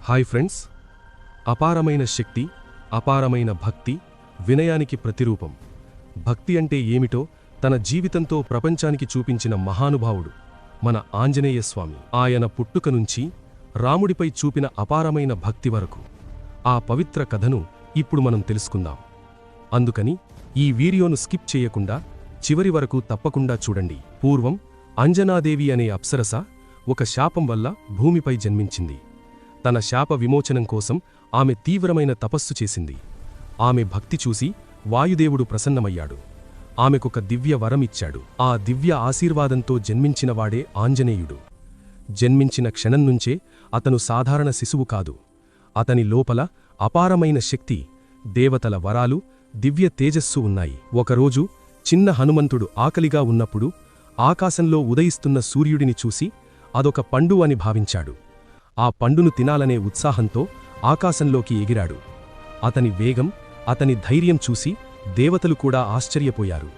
Hi friends, అపారమైన శక్తి, అపారమైన భక్తి, వినయానికి ప్రతిరూపం. భక్తి అంటే ఏమిటో తన జీవితంతో ప్రపంచానికి చూపించిన మహానుభావుడు మన ఆంజనేయస్వామి. ఆయన పుట్టుక నుంచి రాముడిపై చూపిన అపారమైన భక్తి వరకు ఆ పవిత్ర కథను ఇప్పుడు మనం తెలుసుకుందాం. అందుకని ఈ వీడియోను స్కిప్ చేయకుండా చివరి వరకు తప్పకుండా చూడండి. పూర్వం అంజనాదేవి అనే అప్సరస ఒక శాపం వల్ల భూమిపై జన్మించింది. తన శాప విమోచనం కోసం ఆమె తీవ్రమైన తపస్సు చేసింది. ఆమె భక్తి చూసి వాయుదేవుడు ప్రసన్నమయ్యాడు. ఆమెకొక దివ్య వరం ఇచ్చాడు. ఆ దివ్య ఆశీర్వాదంతో జన్మించినవాడే ఆంజనేయుడు. జన్మించిన క్షణం నుంచే అతను సాధారణ శిశువు కాదు. అతని లోపల అపారమైన శక్తి, దేవతల వరాలు, దివ్య తేజస్సు ఉన్నాయి. ఒకరోజు చిన్న హనుమంతుడు ఆకలిగా ఉన్నప్పుడు ఆకాశంలో ఉదయిస్తున్న సూర్యుడిని చూసి అదొక పండు అని భావించాడు. ఆ పండును తినాలనే ఉత్సాహంతో ఆకాశంలోకి ఎగిరాడు. అతని వేగం, అతని ధైర్యం చూసి దేవతలు కూడా ఆశ్చర్యపోయారు.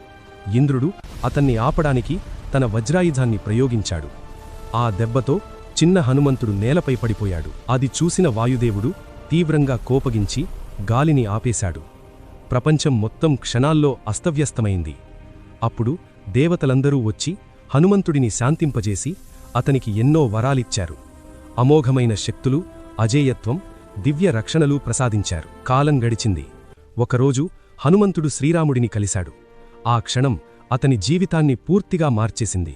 ఇంద్రుడు అతన్ని ఆపడానికి తన వజ్రాయుధాన్ని ప్రయోగించాడు. ఆ దెబ్బతో చిన్న హనుమంతుడు నేలపై పడిపోయాడు. అది చూసిన వాయుదేవుడు తీవ్రంగా కోపగించి గాలిని ఆపేశాడు. ప్రపంచం మొత్తం క్షణాల్లో అస్తవ్యస్తమైంది. అప్పుడు దేవతలందరూ వచ్చి హనుమంతుడిని శాంతింపజేసి అతనికి ఎన్నో వరాలిచ్చారు. అమోఘమైన శక్తులు, అజేయత్వం, దివ్య రక్షణలు ప్రసాదించారు. కాలం గడిచింది. ఒకరోజు హనుమంతుడు శ్రీరాముడిని కలిశాడు. ఆ క్షణం అతని జీవితాన్ని పూర్తిగా మార్చేసింది.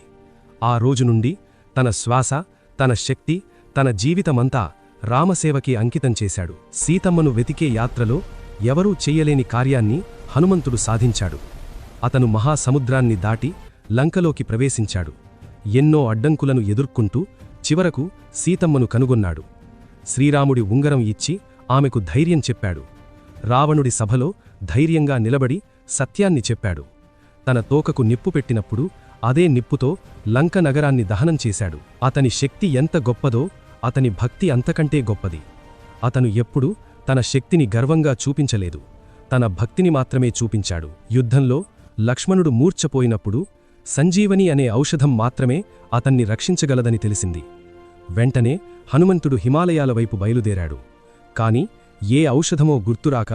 ఆ రోజు నుండి తన శ్వాస, తన శక్తి, తన జీవితమంతా రామసేవకి అంకితం చేశాడు. సీతమ్మను వెతికే యాత్రలో ఎవరూ చెయ్యలేని కార్యాన్ని హనుమంతుడు సాధించాడు. అతను మహాసముద్రాన్ని దాటి లంకలోకి ప్రవేశించాడు. ఎన్నో అడ్డంకులను ఎదుర్కొంటూ చివరకు సీతమ్మను కనుగొన్నాడు. శ్రీరాముడి ఉంగరం ఇచ్చి ఆమెకు ధైర్యం చెప్పాడు. రావణుడి సభలో ధైర్యంగా నిలబడి సత్యాన్ని చెప్పాడు. తన తోకకు నిప్పు పెట్టినప్పుడు అదే నిప్పుతో లంక నగరాన్ని దహనం చేశాడు. అతని శక్తి ఎంత గొప్పదో అతని భక్తి అంతకంటే గొప్పది. అతను ఎప్పుడూ తన శక్తిని గర్వంగా చూపించలేదు. తన భక్తిని మాత్రమే చూపించాడు. యుద్ధంలో లక్ష్మణుడు మూర్ఛపోయినప్పుడు సంజీవని అనే ఔషధం మాత్రమే అతన్ని రక్షించగలదని తెలిసింది. వెంటనే హనుమంతుడు హిమాలయాల వైపు బయలుదేరాడు. కాని ఏ ఔషధమో గుర్తురాక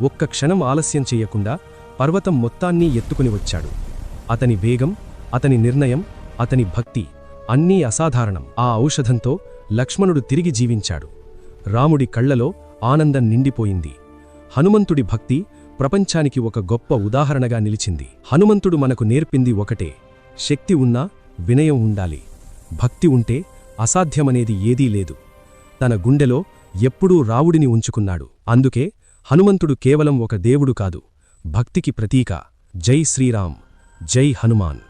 ఒక్క క్షణం ఆలస్యం చెయ్యకుండా పర్వతం మొత్తాన్నీ ఎత్తుకుని వచ్చాడు. అతని వేగం, అతని నిర్ణయం, అతని భక్తి అన్నీ అసాధారణం. ఆ ఔషధంతో లక్ష్మణుడు తిరిగి జీవించాడు. రాముడి కళ్లలో ఆనందం నిండిపోయింది. హనుమంతుడి భక్తి ప్రపంచానికి ఒక గొప్ప ఉదాహరణగా నిలిచింది. హనుమంతుడు మనకు నేర్పింది ఒకటే: శక్తి ఉన్నా వినయం ఉండాలి. భక్తి ఉంటే అసాధ్యమనేది ఏదీ లేదు. తన గుండెలో ఎప్పుడూ రావుడిని ఉంచుకున్నాడు. అందుకే హనుమంతుడు కేవలం ఒక దేవుడు కాదు, భక్తికి ప్రతీక. జై శ్రీరామ్, జై హనుమాన్.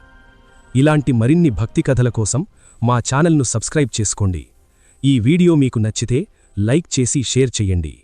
ఇలాంటి మరిన్ని భక్తి కథల కోసం మా ఛానల్ను సబ్స్క్రైబ్ చేసుకోండి. ఈ వీడియో మీకు నచ్చితే లైక్ చేసి షేర్ చెయ్యండి.